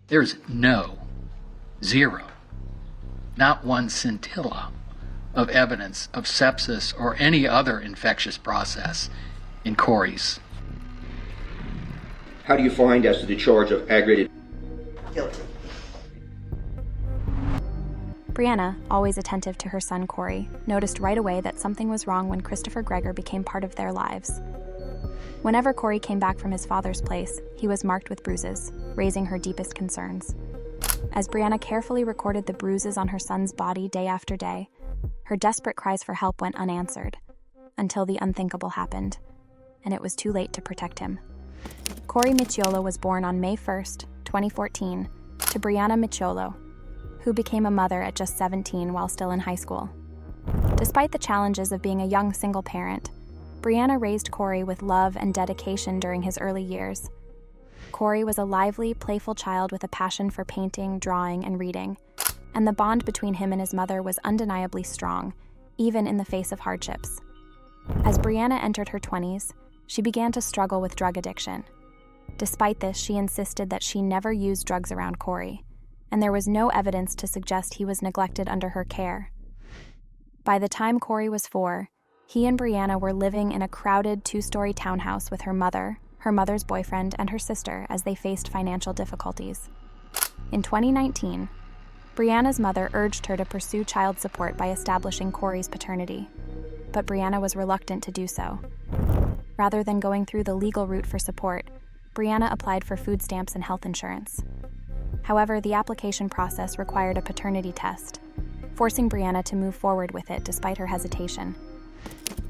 There's zero, not one scintilla of evidence of sepsis or any other infectious process in Corey's. How do you find as to the charge of aggravated? Guilty. Breanna, always attentive to her son Corey, noticed right away that something was wrong when Christopher Gregor became part of their lives. Whenever Corey came back from his father's place, he was marked with bruises, raising her deepest concerns. As Breanna carefully recorded the bruises on her son's body day after day, her desperate cries for help went unanswered, until the unthinkable happened, and it was too late to protect him. Corey Micciolo was born on May 1st, 2014, to Breanna Micciolo, who became a mother at just 17 while still in high school. Despite the challenges of being a young single parent, Breanna raised Corey with love and dedication during his early years. Corey was a lively, playful child with a passion for painting, drawing, and reading, and the bond between him and his mother was undeniably strong, even in the face of hardships. As Breanna entered her 20s, she began to struggle with drug addiction. Despite this, she insisted that she never used drugs around Corey, and there was no evidence to suggest he was neglected under her care. By the time Corey was 4, he and Breanna were living in a crowded 2-story townhouse with her mother's boyfriend, and her sister as they faced financial difficulties. In 2019, Breanna's mother urged her to pursue child support by establishing Corey's paternity, but Breanna was reluctant to do so. Rather than going through the legal route for support, Breanna applied for food stamps and health insurance. However, the application process required a paternity test, forcing Breanna to move forward with it despite her hesitation.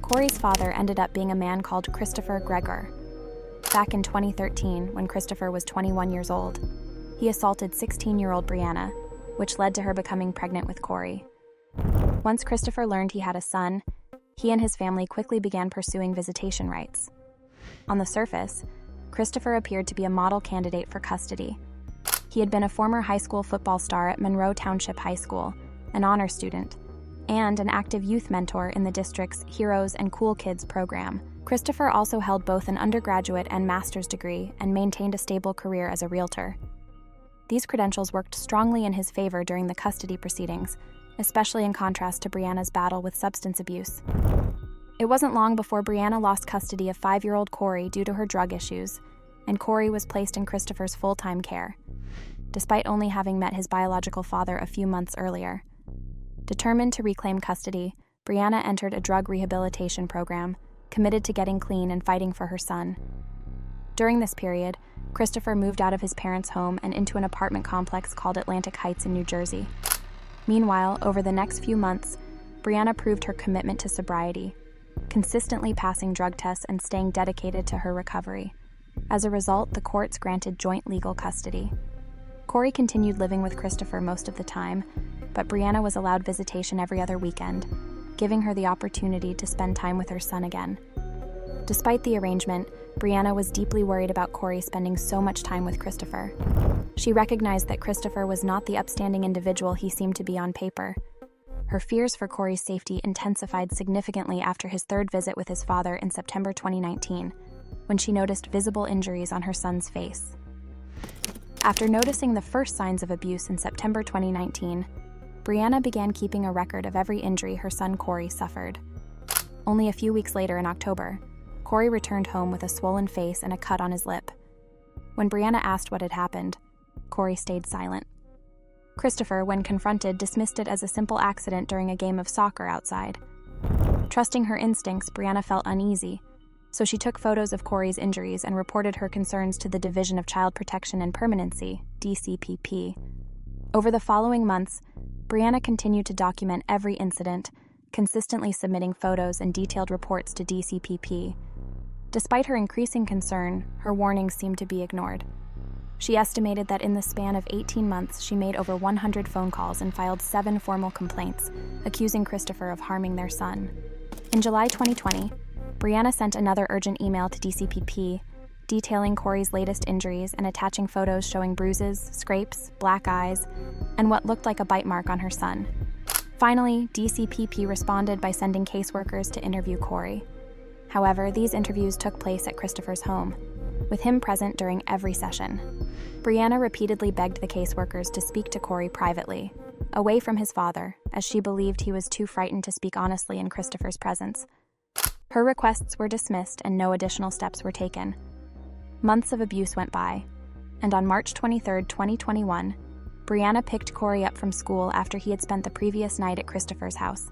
Corey's father ended up being a man called Christopher Gregor. Back in 2013, when Christopher was 21 years old, he assaulted 16-year-old Breanna, which led to her becoming pregnant with Corey. Once Christopher learned he had a son, he and his family quickly began pursuing visitation rights. On the surface, Christopher appeared to be a model candidate for custody. He had been a former high school football star at Monroe Township High School, an honor student, and an active youth mentor in the district's Heroes and Cool Kids program. Christopher also held both an undergraduate and master's degree and maintained a stable career as a realtor. These credentials worked strongly in his favor during the custody proceedings, especially in contrast to Breanna's battle with substance abuse. It wasn't long before Breanna lost custody of 5-year-old Corey due to her drug issues, and Corey was placed in Christopher's full-time care, despite only having met his biological father a few months earlier. Determined to reclaim custody, Breanna entered a drug rehabilitation program, committed to getting clean and fighting for her son. During this period, Christopher moved out of his parents' home and into an apartment complex called Atlantic Heights in New Jersey. Meanwhile, over the next few months, Breanna proved her commitment to sobriety, consistently passing drug tests and staying dedicated to her recovery. As a result, the courts granted joint legal custody. Corey continued living with Christopher most of the time, but Breanna was allowed visitation every other weekend, giving her the opportunity to spend time with her son again. Despite the arrangement, Breanna was deeply worried about Corey spending so much time with Christopher. She recognized that Christopher was not the upstanding individual he seemed to be on paper. Her fears for Corey's safety intensified significantly after his 3rd visit with his father in September 2019, when she noticed visible injuries on her son's face. After noticing the first signs of abuse in September 2019, Breanna began keeping a record of every injury her son Corey suffered. Only a few weeks later in October, Corey returned home with a swollen face and a cut on his lip. When Breanna asked what had happened, Corey stayed silent. Christopher, when confronted, dismissed it as a simple accident during a game of soccer outside. Trusting her instincts, Breanna felt uneasy, so she took photos of Corey's injuries and reported her concerns to the Division of Child Protection and Permanency, DCPP. Over the following months, Breanna continued to document every incident, consistently submitting photos and detailed reports to DCPP. Despite her increasing concern, her warnings seemed to be ignored. She estimated that in the span of 18 months, she made over 100 phone calls and filed 7 formal complaints, accusing Christopher of harming their son. In July 2020, Breanna sent another urgent email to DCPP, detailing Corey's latest injuries and attaching photos showing bruises, scrapes, black eyes, and what looked like a bite mark on her son. Finally, DCPP responded by sending caseworkers to interview Corey. However, these interviews took place at Christopher's home, with him present during every session. Breanna repeatedly begged the caseworkers to speak to Corey privately, away from his father, as she believed he was too frightened to speak honestly in Christopher's presence. Her requests were dismissed and no additional steps were taken. Months of abuse went by, and on March 23, 2021, Breanna picked Corey up from school after he had spent the previous night at Christopher's house.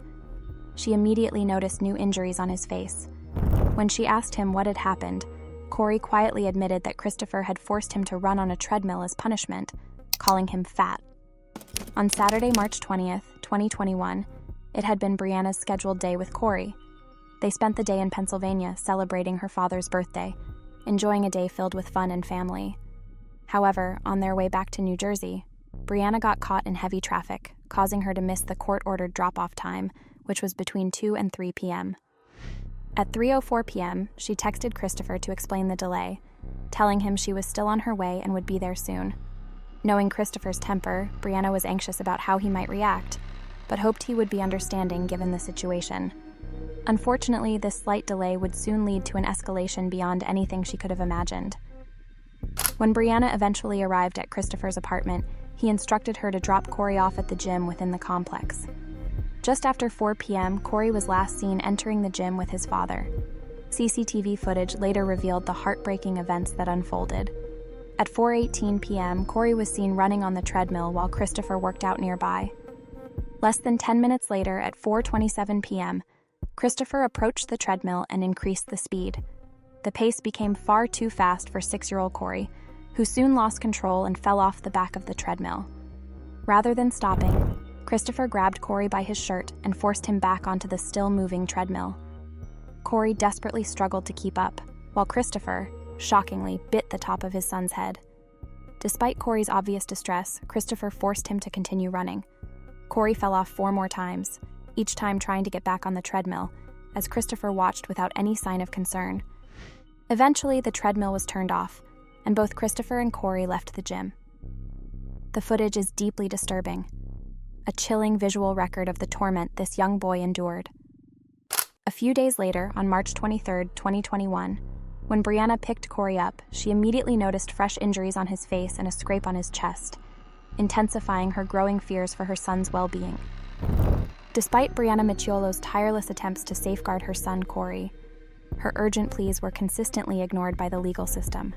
She immediately noticed new injuries on his face. When she asked him what had happened, Corey quietly admitted that Christopher had forced him to run on a treadmill as punishment, calling him fat. On Saturday, March 20th, 2021, it had been Breanna's scheduled day with Corey. They spent the day in Pennsylvania celebrating her father's birthday, enjoying a day filled with fun and family. However, on their way back to New Jersey, Breanna got caught in heavy traffic, causing her to miss the court-ordered drop-off time, which was between 2 and 3 p.m. At 3:04 p.m., she texted Christopher to explain the delay, telling him she was still on her way and would be there soon. Knowing Christopher's temper, Breanna was anxious about how he might react, but hoped he would be understanding given the situation. Unfortunately, this slight delay would soon lead to an escalation beyond anything she could have imagined. When Breanna eventually arrived at Christopher's apartment, he instructed her to drop Corey off at the gym within the complex. Just after 4 p.m., Corey was last seen entering the gym with his father. CCTV footage later revealed the heartbreaking events that unfolded. At 4:18 p.m., Corey was seen running on the treadmill while Christopher worked out nearby. Less than 10 minutes later, at 4:27 p.m., Christopher approached the treadmill and increased the speed. The pace became far too fast for 6-year-old Corey, who soon lost control and fell off the back of the treadmill. Rather than stopping, Christopher grabbed Corey by his shirt and forced him back onto the still-moving treadmill. Corey desperately struggled to keep up, while Christopher, shockingly, bit the top of his son's head. Despite Corey's obvious distress, Christopher forced him to continue running. Corey fell off 4 more times, each time trying to get back on the treadmill, as Christopher watched without any sign of concern. Eventually, the treadmill was turned off, and both Christopher and Corey left the gym. The footage is deeply disturbing, a chilling visual record of the torment this young boy endured. A few days later, on March 23, 2021, when Breanna picked Corey up, she immediately noticed fresh injuries on his face and a scrape on his chest, intensifying her growing fears for her son's well-being. Despite Breanna Micciolo's tireless attempts to safeguard her son, Corey, her urgent pleas were consistently ignored by the legal system.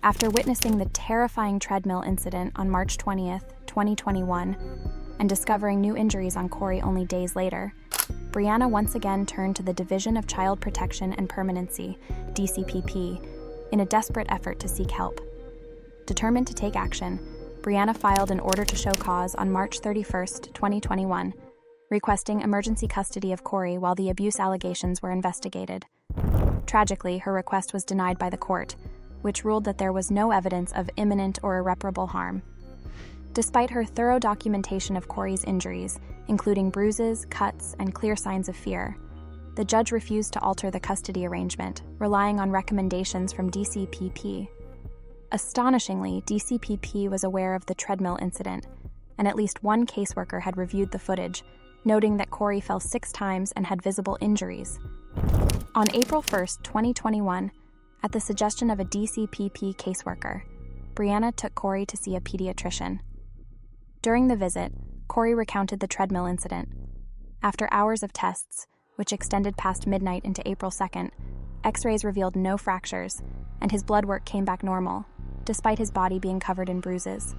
After witnessing the terrifying treadmill incident on March 20th, 2021, and discovering new injuries on Corey only days later, Breanna once again turned to the Division of Child Protection and Permanency, DCPP, in a desperate effort to seek help. Determined to take action, Breanna filed an order to show cause on March 31st, 2021, requesting emergency custody of Corey while the abuse allegations were investigated. Tragically, her request was denied by the court, which ruled that there was no evidence of imminent or irreparable harm. Despite her thorough documentation of Corey's injuries, including bruises, cuts, and clear signs of fear, the judge refused to alter the custody arrangement, relying on recommendations from DCPP. Astonishingly, DCPP was aware of the treadmill incident, and at least one caseworker had reviewed the footage, noting that Corey fell 6 times and had visible injuries. On April 1st, 2021, at the suggestion of a DCPP caseworker, Breanna took Corey to see a pediatrician. During the visit, Corey recounted the treadmill incident. After hours of tests, which extended past midnight into April 2nd, X-rays revealed no fractures, and his blood work came back normal, despite his body being covered in bruises.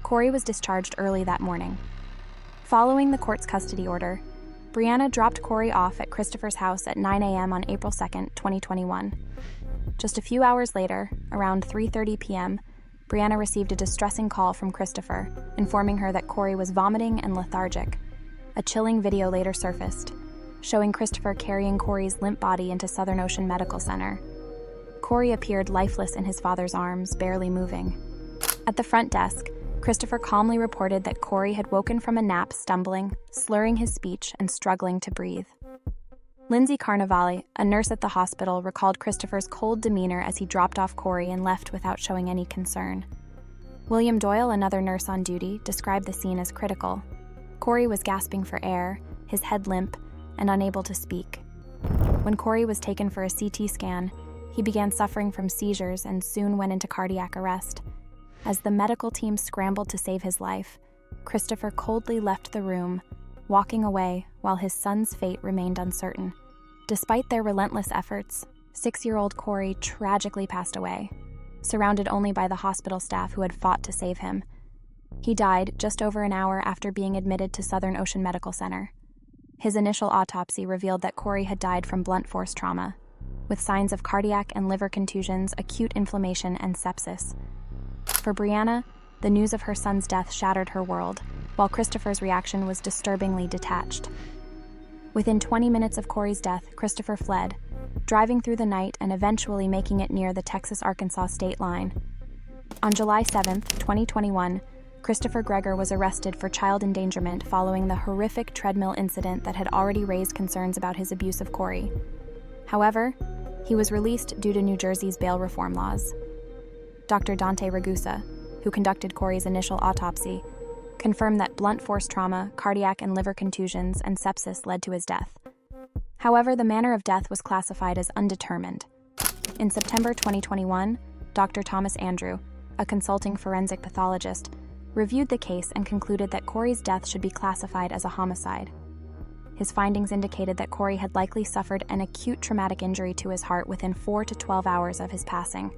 Corey was discharged early that morning. Following the court's custody order, Breanna dropped Corey off at Christopher's house at 9 a.m. on April 2nd, 2021. Just a few hours later, around 3:30 p.m., Breanna received a distressing call from Christopher, informing her that Corey was vomiting and lethargic. A chilling video later surfaced, showing Christopher carrying Corey's limp body into Southern Ocean Medical Center. Corey appeared lifeless in his father's arms, barely moving. At the front desk, Christopher calmly reported that Corey had woken from a nap stumbling, slurring his speech, and struggling to breathe. Lindsay Carnevale, a nurse at the hospital, recalled Christopher's cold demeanor as he dropped off Corey and left without showing any concern. William Doyle, another nurse on duty, described the scene as critical. Corey was gasping for air, his head limp, and unable to speak. When Corey was taken for a CT scan, he began suffering from seizures and soon went into cardiac arrest, As the medical team scrambled to save his life, Christopher coldly left the room, walking away while his son's fate remained uncertain. Despite their relentless efforts, 6-year-old Corey tragically passed away, surrounded only by the hospital staff who had fought to save him. He died just over an hour after being admitted to Southern Ocean Medical Center. His initial autopsy revealed that Corey had died from blunt force trauma, with signs of cardiac and liver contusions, acute inflammation, and sepsis. For Breanna, the news of her son's death shattered her world, while Christopher's reaction was disturbingly detached. Within 20 minutes of Corey's death, Christopher fled, driving through the night and eventually making it near the Texas-Arkansas state line. On July 7, 2021, Christopher Gregor was arrested for child endangerment following the horrific treadmill incident that had already raised concerns about his abuse of Corey. However, he was released due to New Jersey's bail reform laws. Dr. Dante Ragusa, who conducted Corey's initial autopsy, confirmed that blunt force trauma, cardiac and liver contusions, and sepsis led to his death. However, the manner of death was classified as undetermined. In September 2021, Dr. Thomas Andrew, a consulting forensic pathologist, reviewed the case and concluded that Corey's death should be classified as a homicide. His findings indicated that Corey had likely suffered an acute traumatic injury to his heart within 4 to 12 hours of his passing.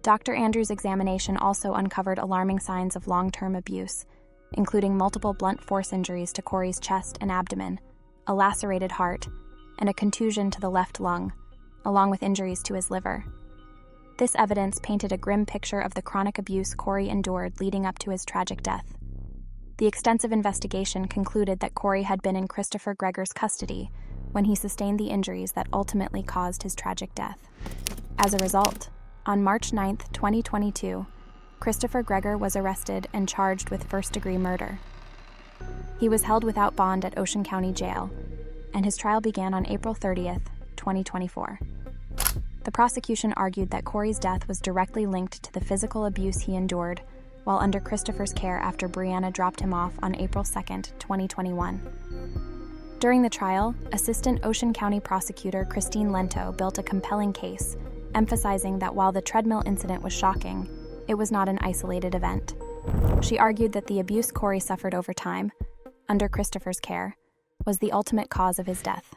Dr. Andrews' examination also uncovered alarming signs of long-term abuse, including multiple blunt force injuries to Corey's chest and abdomen, a lacerated heart, and a contusion to the left lung, along with injuries to his liver. This evidence painted a grim picture of the chronic abuse Corey endured leading up to his tragic death. The extensive investigation concluded that Corey had been in Christopher Gregor's custody when he sustained the injuries that ultimately caused his tragic death. As a result, on March 9, 2022, Christopher Gregor was arrested and charged with first-degree murder. He was held without bond at Ocean County Jail, and his trial began on April 30, 2024. The prosecution argued that Corey's death was directly linked to the physical abuse he endured while under Christopher's care after Breanna dropped him off on April 2, 2021. During the trial, Assistant Ocean County Prosecutor Christine Lento built a compelling case, emphasizing that while the treadmill incident was shocking, it was not an isolated event. She argued that the abuse Corey suffered over time, under Christopher's care, was the ultimate cause of his death.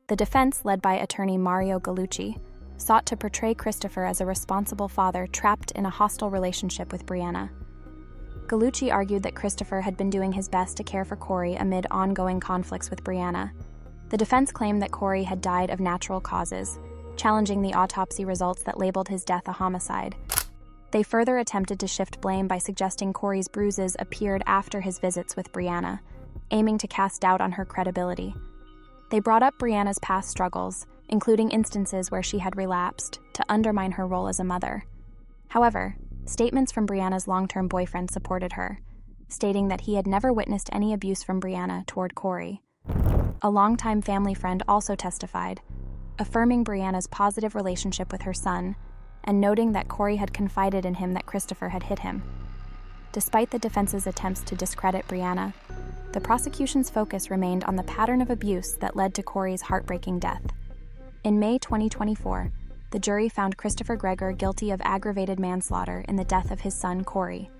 The defense, led by attorney Mario Gallucci, sought to portray Christopher as a responsible father trapped in a hostile relationship with Breanna. Gallucci argued that Christopher had been doing his best to care for Corey amid ongoing conflicts with Breanna. The defense claimed that Corey had died of natural causes, challenging the autopsy results that labeled his death a homicide. They further attempted to shift blame by suggesting Corey's bruises appeared after his visits with Breanna, aiming to cast doubt on her credibility. They brought up Breanna's past struggles, including instances where she had relapsed, to undermine her role as a mother. However, statements from Breanna's long-term boyfriend supported her, stating that he had never witnessed any abuse from Breanna toward Corey. A longtime family friend also testified, affirming Breanna's positive relationship with her son, and noting that Corey had confided in him that Christopher had hit him. Despite the defense's attempts to discredit Breanna, the prosecution's focus remained on the pattern of abuse that led to Corey's heartbreaking death. In May 2024, the jury found Christopher Gregor guilty of aggravated manslaughter in the death of his son, Corey.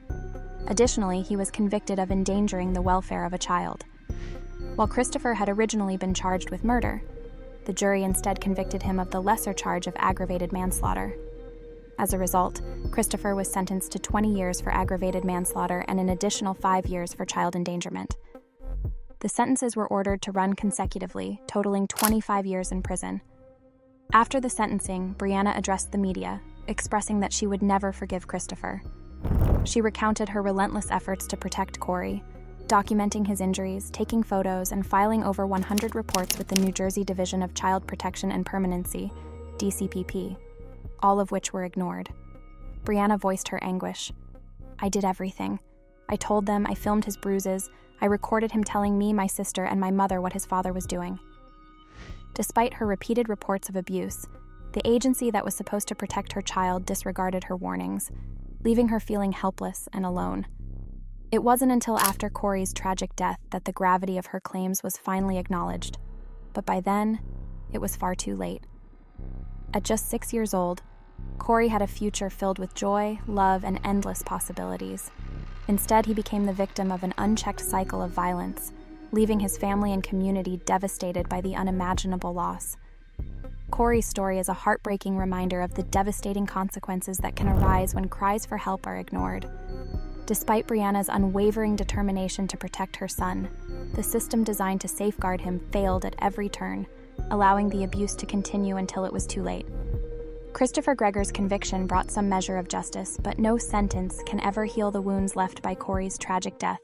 Additionally, he was convicted of endangering the welfare of a child. While Christopher had originally been charged with murder, the jury instead convicted him of the lesser charge of aggravated manslaughter. As a result, Christopher was sentenced to 20 years for aggravated manslaughter and an additional 5 years for child endangerment. The sentences were ordered to run consecutively, totaling 25 years in prison. After the sentencing, Breanna addressed the media, expressing that she would never forgive Christopher. She recounted her relentless efforts to protect Corey, documenting his injuries, taking photos, and filing over 100 reports with the New Jersey Division of Child Protection and Permanency, DCPP, all of which were ignored. Breanna voiced her anguish. "I did everything. I told them, I filmed his bruises, I recorded him telling me, my sister, and my mother what his father was doing." Despite her repeated reports of abuse, the agency that was supposed to protect her child disregarded her warnings, leaving her feeling helpless and alone. It wasn't until after Corey's tragic death that the gravity of her claims was finally acknowledged, but by then, it was far too late. At just 6 years old, Corey had a future filled with joy, love, and endless possibilities. Instead, he became the victim of an unchecked cycle of violence, leaving his family and community devastated by the unimaginable loss. Corey's story is a heartbreaking reminder of the devastating consequences that can arise when cries for help are ignored. Despite Breanna's unwavering determination to protect her son, the system designed to safeguard him failed at every turn, allowing the abuse to continue until it was too late. Christopher Gregor's conviction brought some measure of justice, but no sentence can ever heal the wounds left by Corey's tragic death.